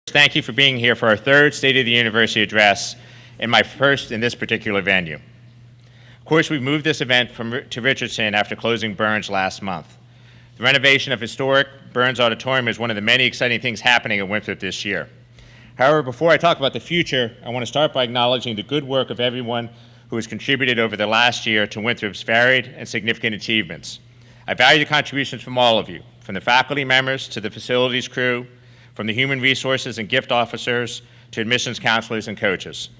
Thank you for being here for our third State of the University address and my first in this particular venue. Of course, we moved this event to Richardson after closing Burns last month. The renovation of historic Burns Auditorium is one of the many exciting things happening at Winthrop this year. However, before I talk about the future, I want to start by acknowledging the good work of everyone who has contributed over the last year to Winthrop's varied and significant achievements. I value the contributions from all of you, from the faculty members to the facilities crew, from the human resources and gift officers to admissions counselors and coaches,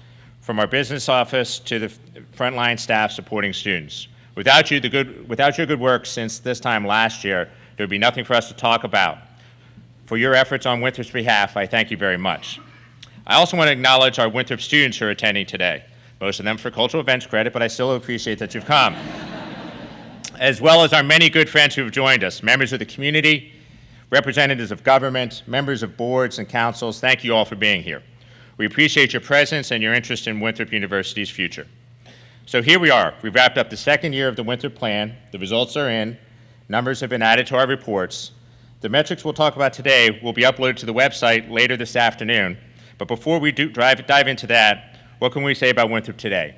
from our business office to the frontline staff supporting students. Without your good work since this time last year, there would be nothing for us to talk about. For your efforts on Winthrop's behalf, I thank you very much. I also want to acknowledge our Winthrop students who are attending today, most of them for cultural events credit, but I still appreciate that you've come, as well as our many good friends who have joined us, members of the community, representatives of government, members of boards and councils. Thank you all for being here. We appreciate your presence and your interest in Winthrop University's future. So here we are. We've wrapped up the second year of the Winthrop Plan. The results are in. Numbers have been added to our reports. The metrics we'll talk about today will be uploaded to the website later this afternoon. But before we dive into that, what can we say about Winthrop today?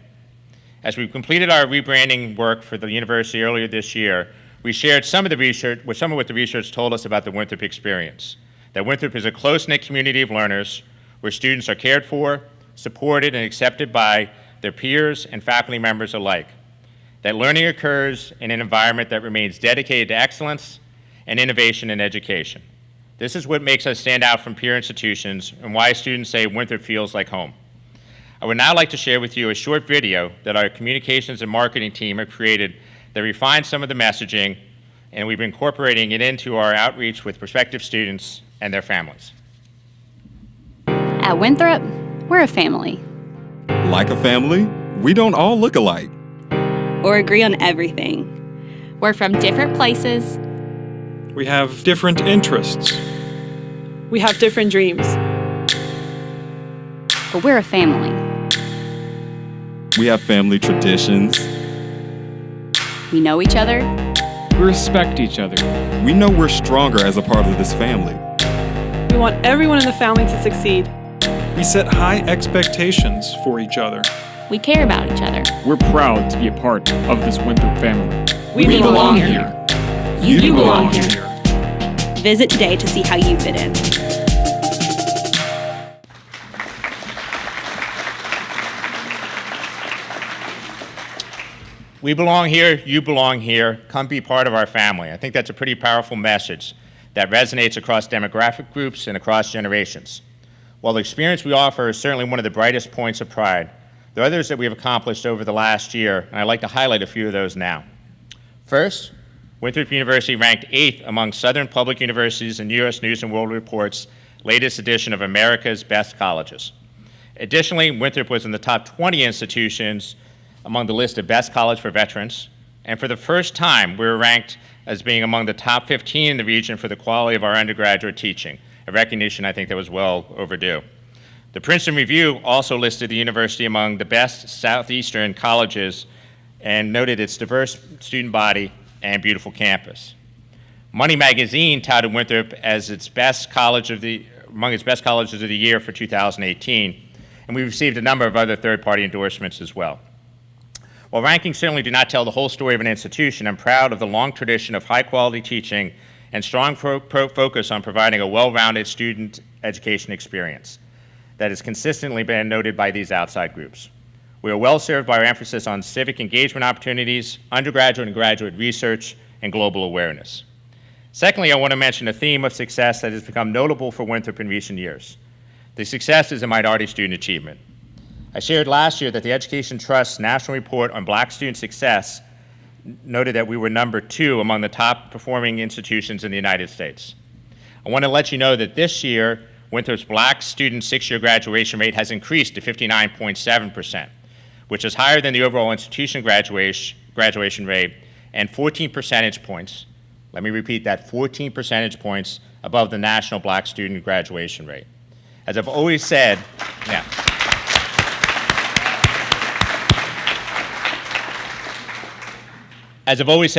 As we've completed our rebranding work for the university earlier this year, we shared some of what the research told us about the Winthrop experience. That Winthrop is a close-knit community of learners where students are cared for, supported, and accepted by their peers and faculty members alike. That learning occurs in an environment that remains dedicated to excellence and innovation in education. This is what makes us stand out from peer institutions and why students say Winthrop feels like home. I would now like to share with you a short video that our communications and marketing team have created that refines some of the messaging, and we've been incorporating it into our outreach with prospective students and their families. At Winthrop, we're a family. Like a family, we don't all look alike. Or agree on everything. We're from different places. We have different interests. We have different dreams. But we're a family. We have family traditions. We know each other. We respect each other. We know we're stronger as a part of this family. We want everyone in the family to succeed. We set high expectations for each other. We care about each other. We're proud to be a part of this Winthrop family. We belong here. You belong here. Visit today to see how you fit in. We belong here, you belong here, come be part of our family. I think that's a pretty powerful message that resonates across demographic groups and across generations. While the experience we offer is certainly one of the brightest points of pride, there are others that we have accomplished over the last year, and I'd like to highlight a few of those now. First, Winthrop University ranked 8th among Southern public universities in U.S. News & World Report's latest edition of America's Best Colleges. Additionally, Winthrop was in the top 20 institutions among the list of best college for veterans, and for the first time, we were ranked as being among the top 15 in the region for the quality of our undergraduate teaching, a recognition I think that was well overdue. The Princeton Review also listed the university among the best Southeastern colleges and noted its diverse student body and beautiful campus. Money Magazine touted Winthrop as among its best colleges of the year for 2018, and we received a number of other third-party endorsements as well. While rankings certainly do not tell the whole story of an institution, I'm proud of the long tradition of high-quality teaching and strong focus on providing a well-rounded student education experience that has consistently been noted by these outside groups. We are well served by our emphasis on civic engagement opportunities, undergraduate and graduate research, and global awareness. Secondly, I want to mention a theme of success that has become notable for Winthrop in recent years. The success is in minority student achievement. I shared last year that the Education Trust's National Report on Black Student Success noted that we were number 2 among the top performing institutions in the United States. I want to let you know that this year, Winthrop's Black student 6-year graduation rate has increased to 59.7%, which is higher than the overall institution graduation rate and 14 percentage points, let me repeat that, 14 percentage points above the national Black student graduation rate. As I've always said,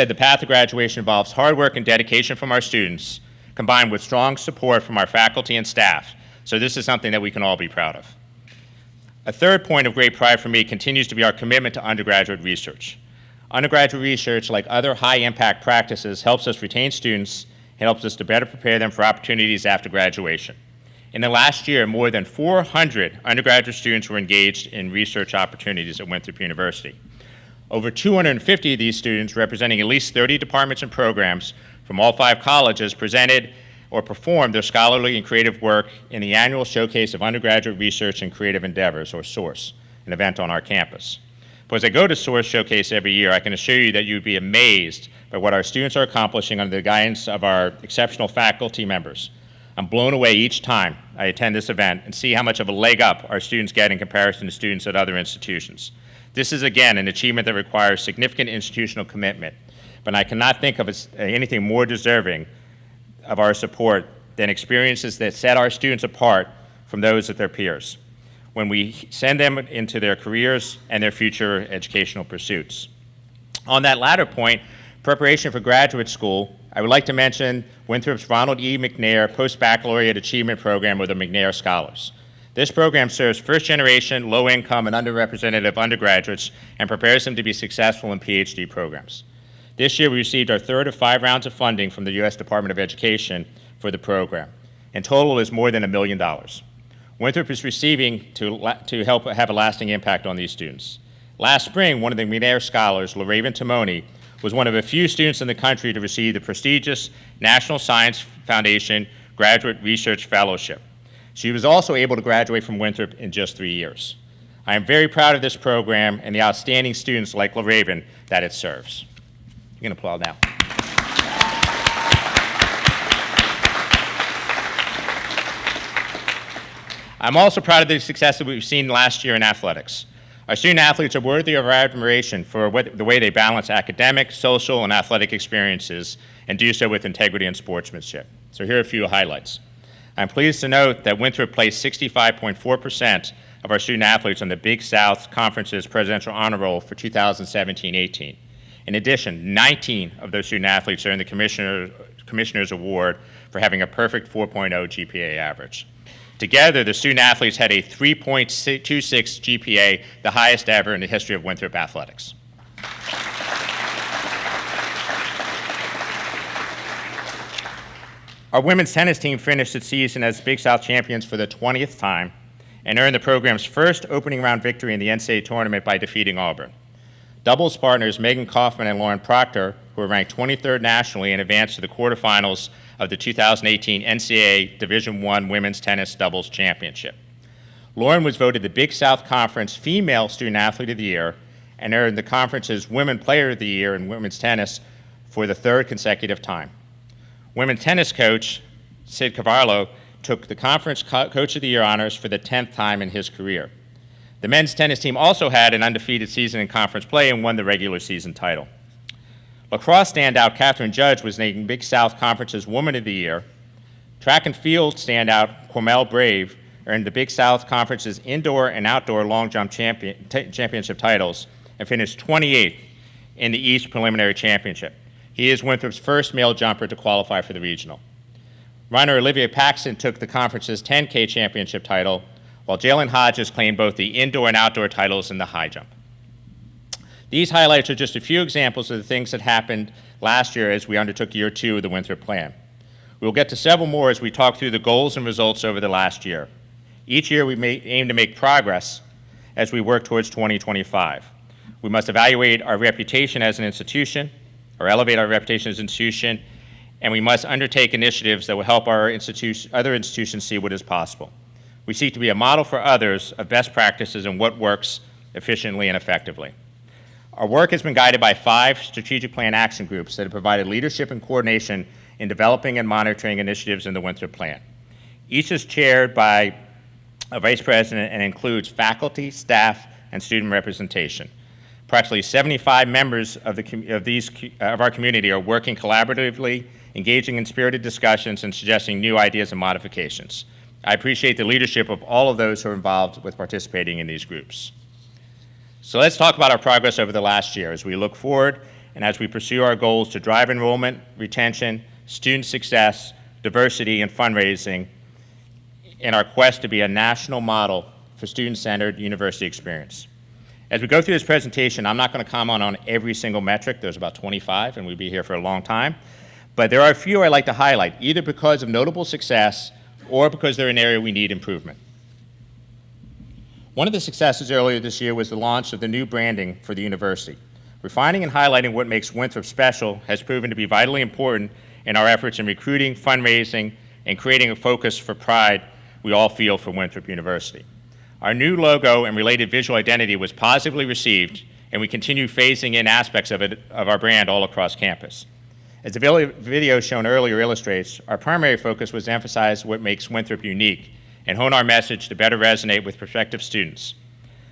the path to graduation involves hard work and dedication from our students, combined with strong support from our faculty and staff, So this is something that we can all be proud of. A third point of great pride for me continues to be our commitment to undergraduate research. Undergraduate research, like other high-impact practices, helps us retain students and helps us to better prepare them for opportunities after graduation. In the last year, more than 400 undergraduate students were engaged in research opportunities at Winthrop University. Over 250 of these students, representing at least 30 departments and programs from all 5 colleges, presented or performed their scholarly and creative work in the annual Showcase of Undergraduate Research and Creative Endeavors, or SOURCE, an event on our campus. But as I go to SOURCE Showcase every year, I can assure you that you'd be amazed by what our students are accomplishing under the guidance of our exceptional faculty members. I'm blown away each time I attend this event and see how much of a leg up our students get in comparison to students at other institutions. This is, again, an achievement that requires significant institutional commitment, but I cannot think of anything more deserving of our support than experiences that set our students apart from those of their peers when we send them into their careers and their future educational pursuits. On that latter point, preparation for graduate school, I would like to mention Winthrop's Ronald E. McNair Post-Baccalaureate Achievement Program, or the McNair Scholars. This program serves first-generation, low-income, and underrepresented undergraduates and prepares them to be successful in PhD programs. This year, we received our third of 5 rounds of funding from the U.S. Department of Education for the program. In total, is more than $1 million. Winthrop is receiving to help have a lasting impact on these students. Last spring, one of the McNair Scholars, LaRaven Timoni, was one of a few students in the country to receive the prestigious National Science Foundation Graduate Research Fellowship. She was also able to graduate from Winthrop in just 3 years. I am very proud of this program and the outstanding students like LaRaven that it serves. You can applaud now. I'm also proud of the success that we've seen last year in athletics. Our student athletes are worthy of our admiration for the way they balance academic, social, and athletic experiences and do so with integrity and sportsmanship. So here are a few highlights. I'm pleased to note that Winthrop placed 65.4% of our student athletes on the Big South Conference's Presidential Honor Roll for 2017-18. In addition, 19 of those student athletes earned the Commissioner's Award for having a perfect 4.0 GPA average. Together, the student athletes had a 3.26 GPA, the highest ever in the history of Winthrop athletics. Our women's tennis team finished its season as Big South champions for the 20th time and earned the program's first opening round victory in the NCAA tournament by defeating Auburn. Doubles partners Megan Kaufman and Lauren Proctor, who were ranked 23rd nationally and advanced to the quarterfinals of the 2018 NCAA Division I Women's Tennis Doubles Championship. Lauren was voted the Big South Conference Female Student Athlete of the Year and earned the conference's Women Player of the Year in women's tennis for the 3rd consecutive time. Women's tennis coach Sid Cavallo took the Conference Coach of the Year honors for the 10th time in his career. The men's tennis team also had an undefeated season in conference play and won the regular season title. Lacrosse standout Catherine Judge was named Big South Conference's Woman of the Year. Track and field standout Cormel Brave earned the Big South Conference's indoor and outdoor long jump championship titles and finished 28th in the East Preliminary Championship. He is Winthrop's first male jumper to qualify for the regional. Runner Olivia Paxton took the conference's 10K championship title, while Jalen Hodges claimed both the indoor and outdoor titles in the high jump. These highlights are just a few examples of the things that happened last year as we undertook year 2 of the Winthrop Plan. We'll get to several more as we talk through the goals and results over the last year. Each year we aim to make progress as we work towards 2025. We must evaluate our reputation as an institution, or elevate our reputation as an institution, and we must undertake initiatives that will help our other institutions see what is possible. We seek to be a model for others of best practices and what works efficiently and effectively. Our work has been guided by 5 strategic plan action groups that have provided leadership and coordination in developing and monitoring initiatives in the Winthrop Plan. Each is chaired by a vice president and includes faculty, staff, and student representation. Approximately 75 members of our community are working collaboratively, engaging in spirited discussions, and suggesting new ideas and modifications. I appreciate the leadership of all of those who are involved with participating in these groups. So let's talk about our progress over the last year as we look forward and as we pursue our goals to drive enrollment, retention, student success, diversity, and fundraising in our quest to be a national model for student-centered university experience. As we go through this presentation, I'm not going to comment on every single metric. There's about 25, and we'd be here for a long time. But there are a few I'd like to highlight, either because of notable success or because they're an area we need improvement. One of the successes earlier this year was the launch of the new branding for the university. Refining and highlighting what makes Winthrop special has proven to be vitally important in our efforts in recruiting, fundraising, and creating a focus for pride we all feel for Winthrop University. Our new logo and related visual identity was positively received, and we continue phasing in aspects of our brand all across campus. As the video shown earlier illustrates, our primary focus was to emphasize what makes Winthrop unique and hone our message to better resonate with prospective students,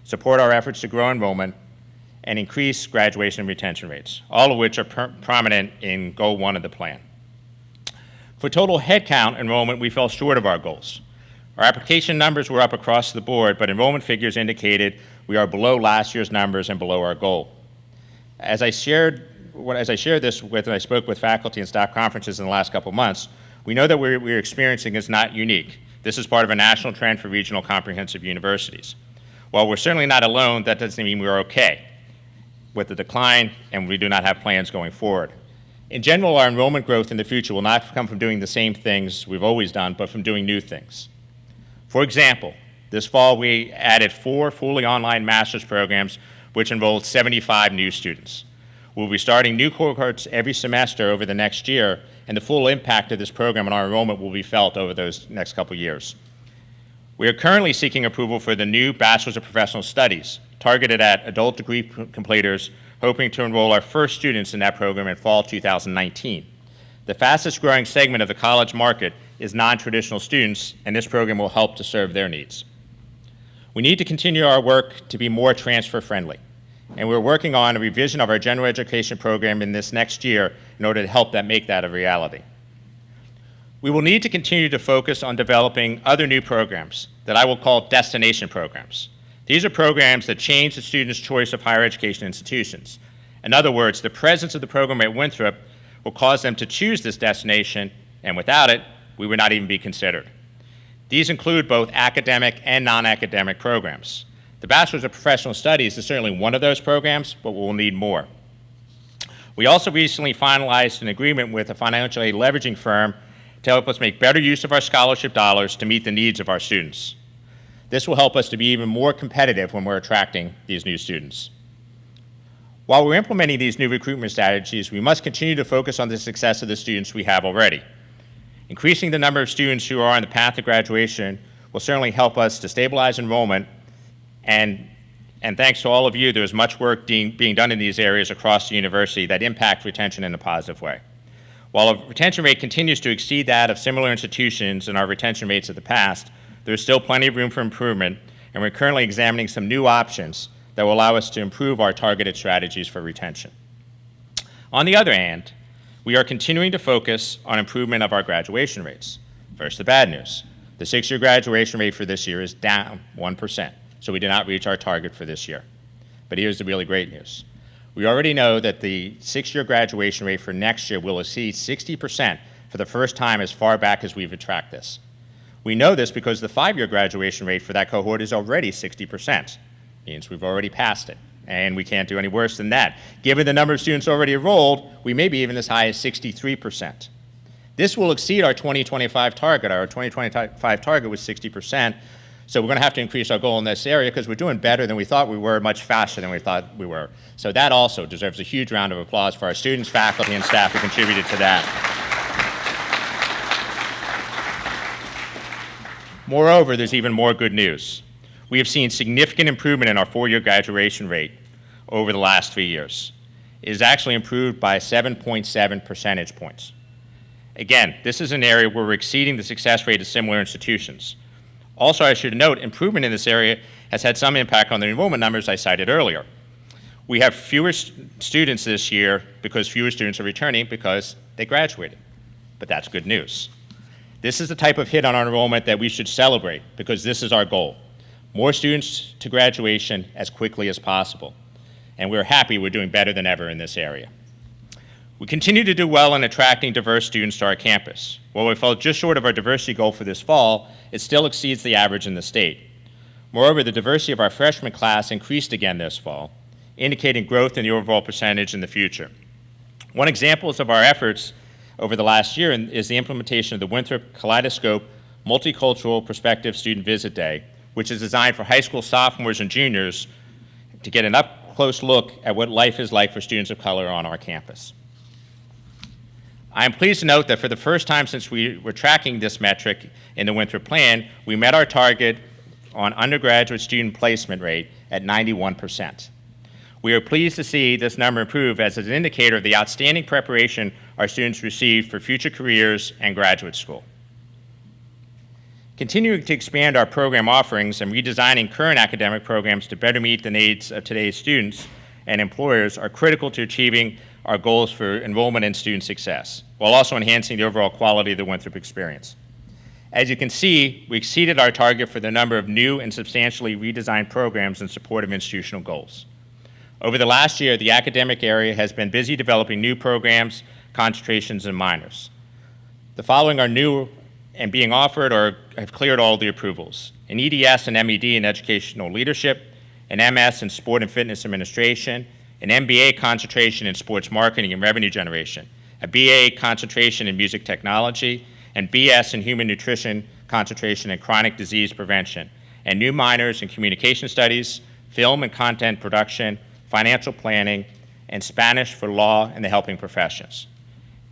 support our efforts to grow enrollment, and increase graduation and retention rates, all of which are prominent in Goal 1 of the plan. For total headcount enrollment, we fell short of our goals. Our application numbers were up across the board, but enrollment figures indicated we are below last year's numbers and below our goal. As I shared this with, and I spoke with faculty and staff conferences in the last couple of months, we know that what we're experiencing is not unique. This is part of a national trend for regional comprehensive universities. While we're certainly not alone, that doesn't mean we're okay with the decline, and we do not have plans going forward. In general, our enrollment growth in the future will not come from doing the same things we've always done, but from doing new things. For example, this fall we added 4 fully online master's programs which enrolled 75 new students. We'll be starting new cohorts every semester over the next year, and the full impact of this program on our enrollment will be felt over those next couple years. We are currently seeking approval for the new Bachelors of Professional Studies, targeted at adult degree completers, hoping to enroll our first students in that program in fall 2019. The fastest growing segment of the college market is non-traditional students, and this program will help to serve their needs. We need to continue our work to be more transfer friendly, and we're working on a revision of our general education program in this next year in order to help make that a reality. We will need to continue to focus on developing other new programs that I will call destination programs. These are programs that change the student's choice of higher education institutions. In other words, the presence of the program at Winthrop will cause them to choose this destination, and without it, we would not even be considered. These include both academic and non-academic programs. The Bachelors of Professional Studies is certainly one of those programs, but we'll need more. We also recently finalized an agreement with a financial aid leveraging firm to help us make better use of our scholarship dollars to meet the needs of our students. This will help us to be even more competitive when we're attracting these new students. While we're implementing these new recruitment strategies, we must continue to focus on the success of the students we have already. Increasing the number of students who are on the path to graduation will certainly help us to stabilize enrollment, and thanks to all of you, there's much work being done in these areas across the university that impact retention in a positive way. While our retention rate continues to exceed that of similar institutions and our retention rates of the past, there's still plenty of room for improvement, and we're currently examining some new options that will allow us to improve our targeted strategies for retention. On the other hand, we are continuing to focus on improvement of our graduation rates. First, the bad news. The 6-year graduation rate for this year is down 1%, so we did not reach our target for this year. But here's the really great news. We already know that the 6-year graduation rate for next year will exceed 60% for the first time as far back as we've tracked this. We know this because the 5-year graduation rate for that cohort is already 60%. Means we've already passed it, and we can't do any worse than that. Given the number of students already enrolled, we may be even as high as 63%. This will exceed our 2025 target. Our 2025 target was 60%, so we're going to have to increase our goal in this area because we're doing better than we thought we were, much faster than we thought we were. So that also deserves a huge round of applause for our students, faculty, and staff who contributed to that. Moreover, there's even more good news. We have seen significant improvement in our 4-year graduation rate over the last 3 years. It has actually improved by 7.7 percentage points. Again, this is an area where we're exceeding the success rate of similar institutions. Also, I should note, improvement in this area has had some impact on the enrollment numbers I cited earlier. We have fewer students this year because fewer students are returning because they graduated. But that's good news. This is the type of hit on our enrollment that we should celebrate because this is our goal. More students to graduation as quickly as possible. And we're happy we're doing better than ever in this area. We continue to do well in attracting diverse students to our campus. While we fell just short of our diversity goal for this fall, it still exceeds the average in the state. Moreover, the diversity of our freshman class increased again this fall, indicating growth in the overall percentage in the future. One example of our efforts over the last year is the implementation of the Winthrop Kaleidoscope Multicultural Perspective Student Visit Day, which is designed for high school sophomores and juniors to get an up-close look at what life is like for students of color on our campus. I am pleased to note that for the first time since we were tracking this metric in the Winthrop plan, we met our target on undergraduate student placement rate at 91%. We are pleased to see this number improve as an indicator of the outstanding preparation our students receive for future careers and graduate school. Continuing to expand our program offerings and redesigning current academic programs to better meet the needs of today's students and employers are critical to achieving our goals for enrollment and student success, while also enhancing the overall quality of the Winthrop experience. As you can see, we exceeded our target for the number of new and substantially redesigned programs in support of institutional goals. Over the last year, the academic area has been busy developing new programs, concentrations, and minors. The following are new and being offered or have cleared all the approvals: an EDS and MED in educational leadership, an MS in sport and fitness administration, an MBA concentration in sports marketing and revenue generation, a BA concentration in music technology, and BS in human nutrition concentration in chronic disease prevention, and new minors in communication studies, film and content production, financial planning, and Spanish for law and the helping professions.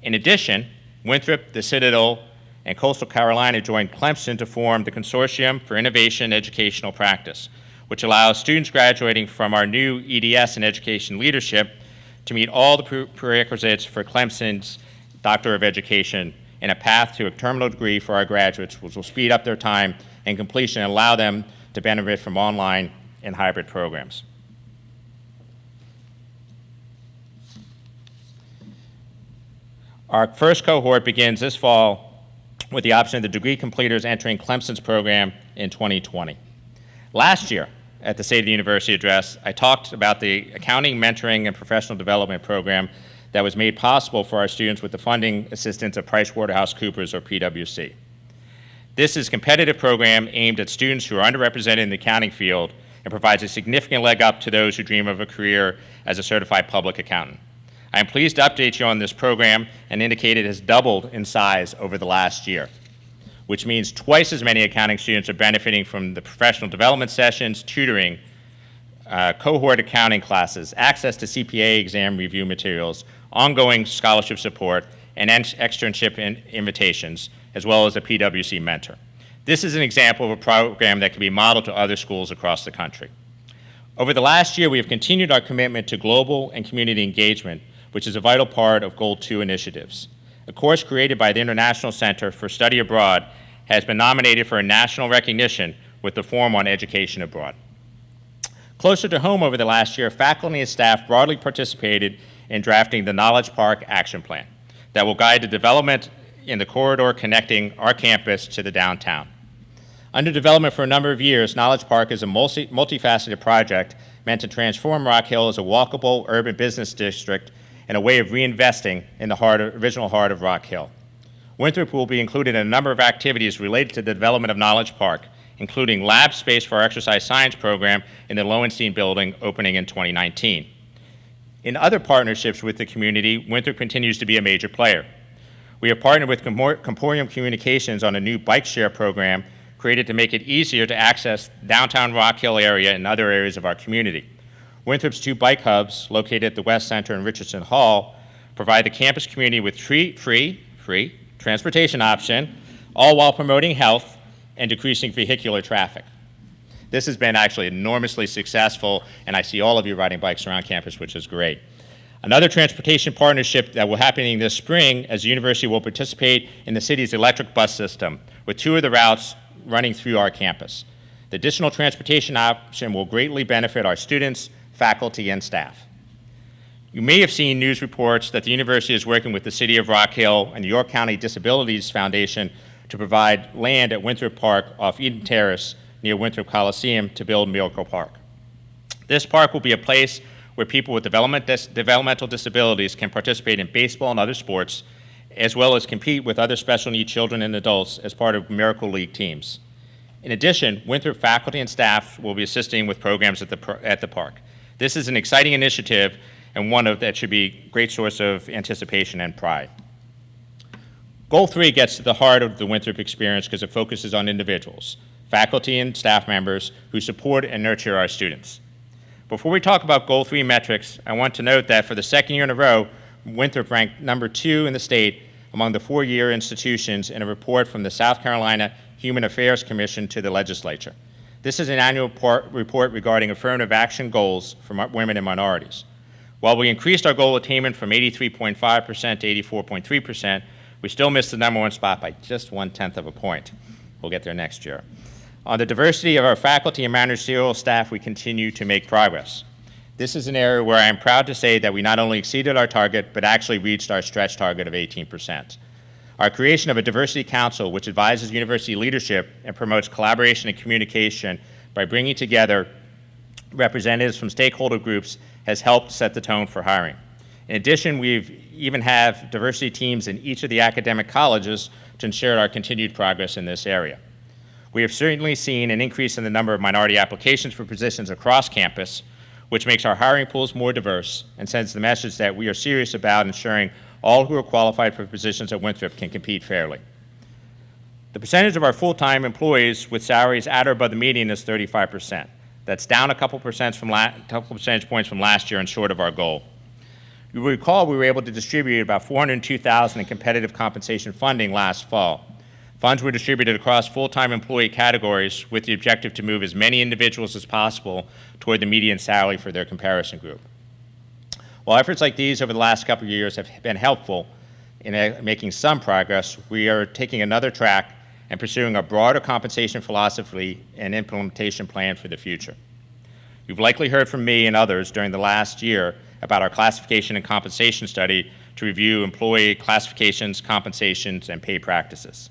In addition, Winthrop, the Citadel, and Coastal Carolina joined Clemson to form the Consortium for Innovation Educational Practice, which allows students graduating from our new EDS in education leadership to meet all the prerequisites for Clemson's Doctor of Education in a path to a terminal degree for our graduates, which will speed up their time and completion and allow them to benefit from online and hybrid programs. Our first cohort begins this fall with the option of the degree completers entering Clemson's program in 2020. Last year, at the State of the University address, I talked about the accounting, mentoring, and professional development program that was made possible for our students with the funding assistance of PricewaterhouseCoopers, or PwC. This is a competitive program aimed at students who are underrepresented in the accounting field and provides a significant leg up to those who dream of a career as a certified public accountant. I am pleased to update you on this program and indicate it has doubled in size over the last year, which means twice as many accounting students are benefiting from the professional development sessions, tutoring, cohort accounting classes, access to CPA exam review materials, ongoing scholarship support, and externship invitations, as well as a PwC mentor. This is an example of a program that can be modeled to other schools across the country. Over the last year, we have continued our commitment to global and community engagement, which is a vital part of Goal 2 initiatives. A course created by the International Center for Study Abroad has been nominated for a national recognition with the Forum on Education Abroad. Closer to home over the last year, faculty and staff broadly participated in drafting the Knowledge Park Action Plan that will guide the development in the corridor connecting our campus to the downtown. Under development for a number of years, Knowledge Park is a multifaceted project meant to transform Rock Hill as a walkable urban business district and a way of reinvesting in the original heart of Rock Hill. Winthrop will be included in a number of activities related to the development of Knowledge Park, including lab space for our exercise science program in the Lowenstein building opening in 2019. In other partnerships with the community, Winthrop continues to be a major player. We have partnered with Comporium Communications on a new bike share program created to make it easier to access downtown Rock Hill area and other areas of our community. Winthrop's 2 bike hubs, located at the West Center and Richardson Hall, provide the campus community with free transportation option, all while promoting health and decreasing vehicular traffic. This has been actually enormously successful, and I see all of you riding bikes around campus, which is great. Another transportation partnership that will be happening this spring, as the university will participate in the city's electric bus system, with 2 of the routes running through our campus. The additional transportation option will greatly benefit our students, faculty, and staff. You may have seen news reports that the university is working with the City of Rock Hill and the York County Disabilities Foundation to provide land at Winthrop Park off Eden Terrace near Winthrop Coliseum to build Miracle Park. This park will be a place where people with developmental disabilities can participate in baseball and other sports, as well as compete with other special needs children and adults as part of Miracle League teams. In addition, Winthrop faculty and staff will be assisting with programs at the park. This is an exciting initiative and one that should be a great source of anticipation and pride. Goal 3 gets to the heart of the Winthrop experience because it focuses on individuals, faculty and staff members who support and nurture our students. Before we talk about Goal 3 metrics, I want to note that for the second year in a row, Winthrop ranked number 2 in the state among the four-year institutions in a report from the South Carolina Human Affairs Commission to the legislature. This is an annual report regarding affirmative action goals for women and minorities. While we increased our goal attainment from 83.5% to 84.3%, we still missed the number 1 spot by just 1/10 of a point. We'll get there next year. On the diversity of our faculty and managerial staff, we continue to make progress. This is an area where I am proud to say that we not only exceeded our target, but actually reached our stretch target of 18%. Our creation of a diversity council, which advises university leadership and promotes collaboration and communication by bringing together representatives from stakeholder groups, has helped set the tone for hiring. In addition, we've even have diversity teams in each of the academic colleges to ensure our continued progress in this area. We have certainly seen an increase in the number of minority applications for positions across campus, which makes our hiring pools more diverse and sends the message that we are serious about ensuring all who are qualified for positions at Winthrop can compete fairly. The percentage of our full-time employees with salaries at or above the median is 35%. That's down a couple percentage points from last year and short of our goal. You will recall we were able to distribute about $402,000 in competitive compensation funding last fall. Funds were distributed across full-time employee categories with the objective to move as many individuals as possible toward the median salary for their comparison group. While efforts like these over the last couple of years have been helpful in making some progress, we are taking another track and pursuing a broader compensation philosophy and implementation plan for the future. You've likely heard from me and others during the last year about our classification and compensation study to review employee classifications, compensations, and pay practices.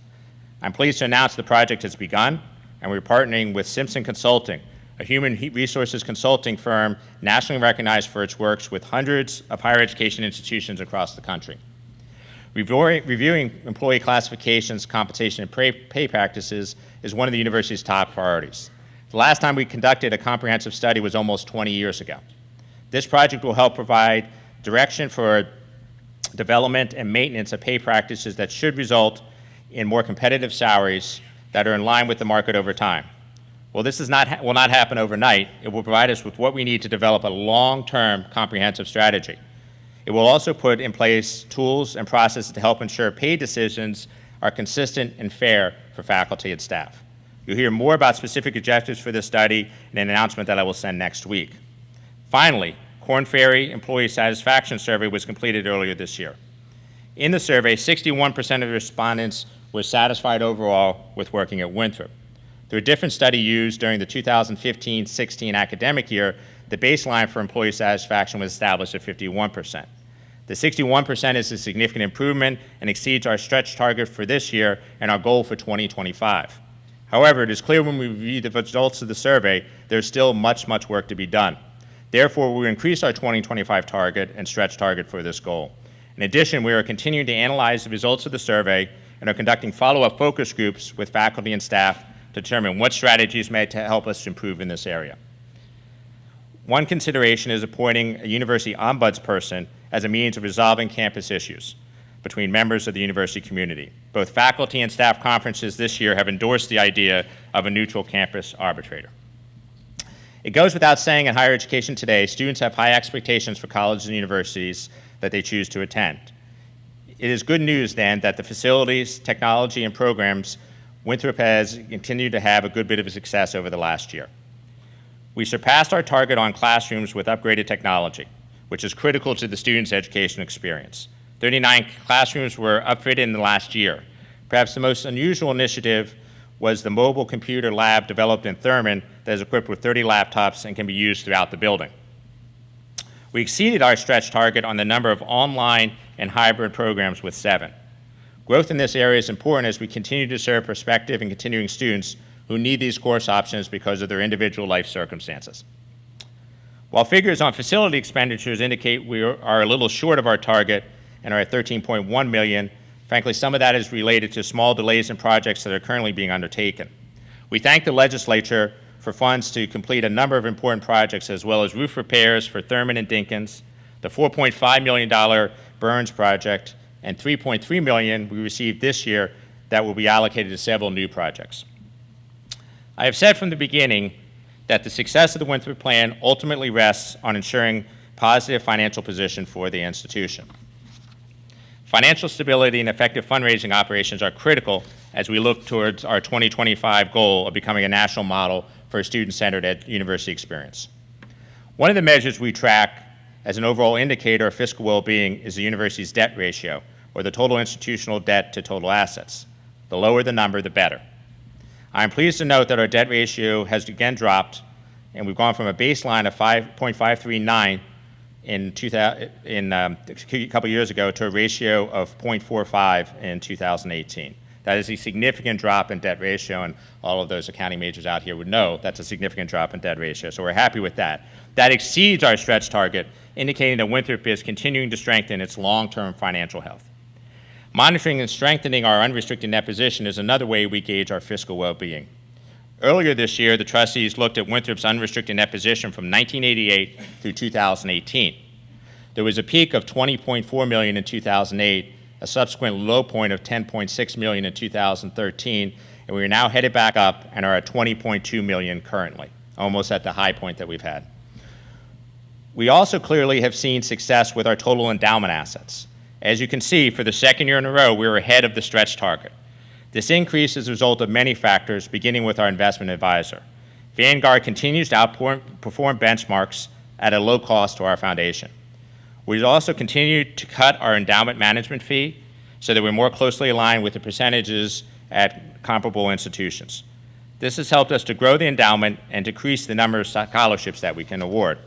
I'm pleased to announce the project has begun, and we're partnering with Simpson Consulting, a human resources consulting firm nationally recognized for its works with hundreds of higher education institutions across the country. Reviewing employee classifications, compensation, and pay practices is one of the university's top priorities. The last time we conducted a comprehensive study was almost 20 years ago. This project will help provide direction for development and maintenance of pay practices that should result in more competitive salaries that are in line with the market over time. Well, this will not happen overnight. It will provide us with what we need to develop a long-term comprehensive strategy. It will also put in place tools and processes to help ensure pay decisions are consistent and fair for faculty and staff. You'll hear more about specific objectives for this study in an announcement that I will send next week. Finally, Korn Ferry Employee Satisfaction Survey was completed earlier this year. In the survey, 61% of the respondents were satisfied overall with working at Winthrop. Through a different study used during the 2015-16 academic year, the baseline for employee satisfaction was established at 51%. The 61% is a significant improvement and exceeds our stretch target for this year and our goal for 2025. However, it is clear when we review the results of the survey, there's still much work to be done. Therefore, we increase our 2025 target and stretch target for this goal. In addition, we are continuing to analyze the results of the survey and are conducting follow-up focus groups with faculty and staff to determine what strategies may help us to improve in this area. One consideration is appointing a university ombudsperson as a means of resolving campus issues between members of the university community. Both faculty and staff conferences this year have endorsed the idea of a neutral campus arbitrator. It goes without saying in higher education today, students have high expectations for colleges and universities that they choose to attend. It is good news then that the facilities, technology, and programs Winthrop has continued to have a good bit of success over the last year. We surpassed our target on classrooms with upgraded technology, which is critical to the students' education experience. 39 classrooms were upfitted in the last year. Perhaps the most unusual initiative was the mobile computer lab developed in Thurman that is equipped with 30 laptops and can be used throughout the building. We exceeded our stretch target on the number of online and hybrid programs with 7. Growth in this area is important as we continue to serve prospective and continuing students who need these course options because of their individual life circumstances. While figures on facility expenditures indicate we are a little short of our target and are at $13.1 million, frankly, some of that is related to small delays in projects that are currently being undertaken. We thank the legislature for funds to complete a number of important projects, as well as roof repairs for Thurman and Dinkins, the $4.5 million Burns project, and $3.3 million we received this year that will be allocated to several new projects. I have said from the beginning that the success of the Winthrop Plan ultimately rests on ensuring positive financial position for the institution. Financial stability and effective fundraising operations are critical as we look towards our 2025 goal of becoming a national model for a student-centered university experience. One of the measures we track as an overall indicator of fiscal well-being is the university's debt ratio, or the total institutional debt to total assets. The lower the number, the better. I am pleased to note that our debt ratio has again dropped, and we've gone from a baseline of 5.539 a couple years ago to a ratio of 0.45 in 2018. That is a significant drop in debt ratio, and all of those accounting majors out here would know that's a significant drop in debt ratio, so we're happy with that. That exceeds our stretch target, indicating that Winthrop is continuing to strengthen its long-term financial health. Monitoring and strengthening our unrestricted net position is another way we gauge our fiscal well-being. Earlier this year, the trustees looked at Winthrop's unrestricted net position from 1988 through 2018. There was a peak of $20.4 million in 2008, a subsequent low point of $10.6 million in 2013, and we are now headed back up and are at $20.2 million currently, almost at the high point that we've had. We also clearly have seen success with our total endowment assets. As you can see, for the second year in a row, we are ahead of the stretch target. This increase is a result of many factors, beginning with our investment advisor. Vanguard continues to outperform benchmarks at a low cost to our foundation. We've also continued to cut our endowment management fee so that we're more closely aligned with the percentages at comparable institutions. This has helped us to grow the endowment and decrease the number of scholarships that we can award.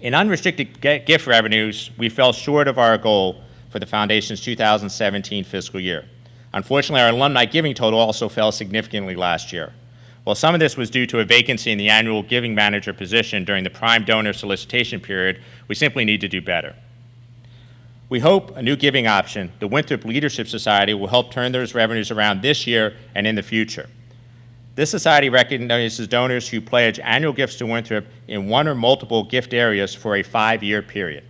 In unrestricted gift revenues, we fell short of our goal for the Foundation's 2017 fiscal year. Unfortunately, our alumni giving total also fell significantly last year. While some of this was due to a vacancy in the annual giving manager position during the prime donor solicitation period, we simply need to do better. We hope a new giving option, the Winthrop Leadership Society, will help turn those revenues around this year and in the future. This society recognizes donors who pledge annual gifts to Winthrop in one or multiple gift areas for a 5-year period.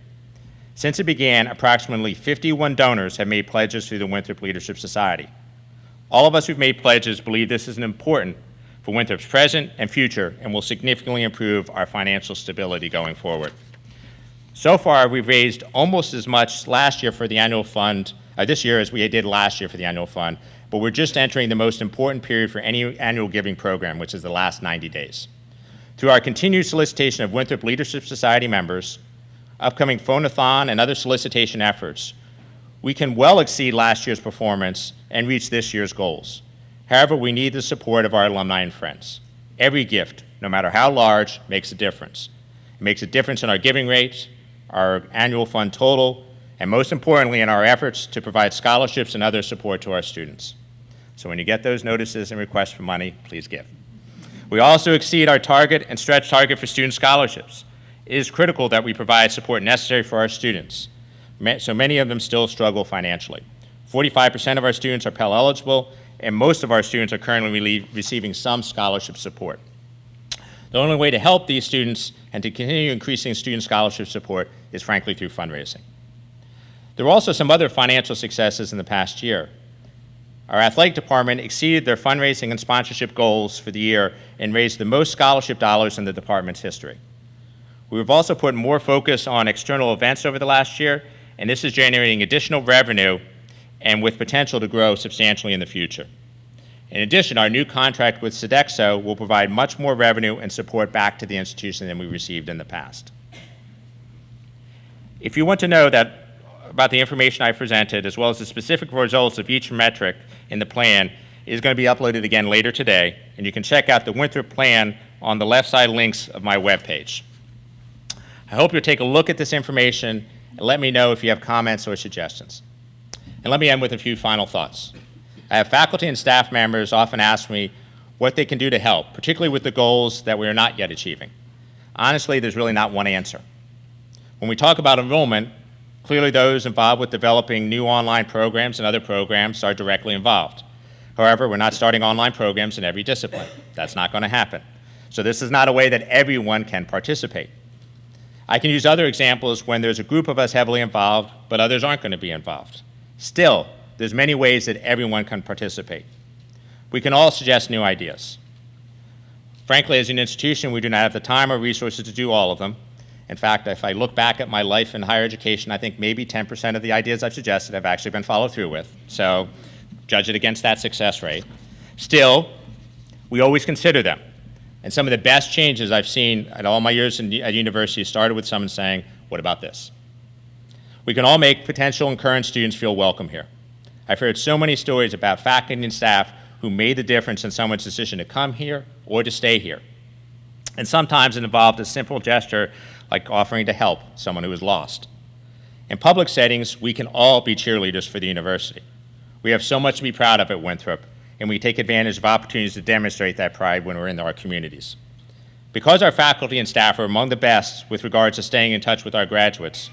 Since it began, approximately 51 donors have made pledges through the Winthrop Leadership Society. All of us who've made pledges believe this is important for Winthrop's present and future and will significantly improve our financial stability going forward. So far, we've raised almost as much last year for the annual fund, this year as we did last year for the annual fund, but we're just entering the most important period for any annual giving program, which is the last 90 days. Through our continued solicitation of Winthrop Leadership Society members, upcoming phone-a-thon, and other solicitation efforts, we can well exceed last year's performance and reach this year's goals. However, we need the support of our alumni and friends. Every gift, no matter how large, makes a difference. It makes a difference in our giving rates, our annual fund total, and most importantly, in our efforts to provide scholarships and other support to our students. So when you get those notices and requests for money, please give. We also exceed our target and stretch target for student scholarships. It is critical that we provide support necessary for our students. So many of them still struggle financially. 45% of our students are Pell eligible, and most of our students are currently receiving some scholarship support. The only way to help these students and to continue increasing student scholarship support is frankly through fundraising. There were also some other financial successes in the past year. Our athletic department exceeded their fundraising and sponsorship goals for the year and raised the most scholarship dollars in the department's history. We've also put more focus on external events over the last year, and this is generating additional revenue and with potential to grow substantially in the future. In addition, our new contract with Sodexo will provide much more revenue and support back to the institution than we received in the past. If you want to know about the information I presented, as well as the specific results of each metric in the plan, it is going to be uploaded again later today, and you can check out the Winthrop plan on the left side links of my webpage. I hope you'll take a look at this information and let me know if you have comments or suggestions. And let me end with a few final thoughts. I have faculty and staff members often ask me what they can do to help, particularly with the goals that we are not yet achieving. Honestly, there's really not one answer. When we talk about enrollment, clearly those involved with developing new online programs and other programs are directly involved. However, we're not starting online programs in every discipline. That's not going to happen. So this is not a way that everyone can participate. I can use other examples when there's a group of us heavily involved, but others aren't going to be involved. Still, there's many ways that everyone can participate. We can all suggest new ideas. Frankly, as an institution, we do not have the time or resources to do all of them. In fact, if I look back at my life in higher education, I think maybe 10% of the ideas I've suggested have actually been followed through with. So judge it against that success rate. Still, we always consider them. And some of the best changes I've seen at all my years at university started with someone saying, what about this? We can all make potential and current students feel welcome here. I've heard so many stories about faculty and staff who made the difference in someone's decision to come here or to stay here. And sometimes it involved a simple gesture like offering to help someone who was lost. In public settings, we can all be cheerleaders for the university. We have so much to be proud of at Winthrop, and we take advantage of opportunities to demonstrate that pride when we're in our communities. Because our faculty and staff are among the best with regards to staying in touch with our graduates,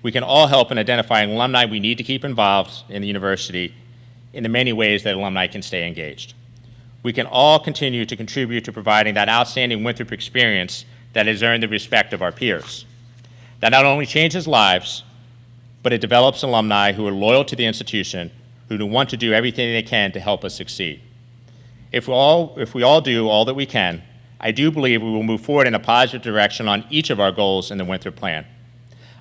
we can all help in identifying alumni we need to keep involved in the university in the many ways that alumni can stay engaged. We can all continue to contribute to providing that outstanding Winthrop experience that has earned the respect of our peers. That not only changes lives, but it develops alumni who are loyal to the institution, who want to do everything they can to help us succeed. If we all do all that we can, I do believe we will move forward in a positive direction on each of our goals in the Winthrop Plan.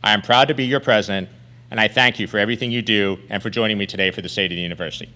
I am proud to be your president, and I thank you for everything you do and for joining me today for the State of the University.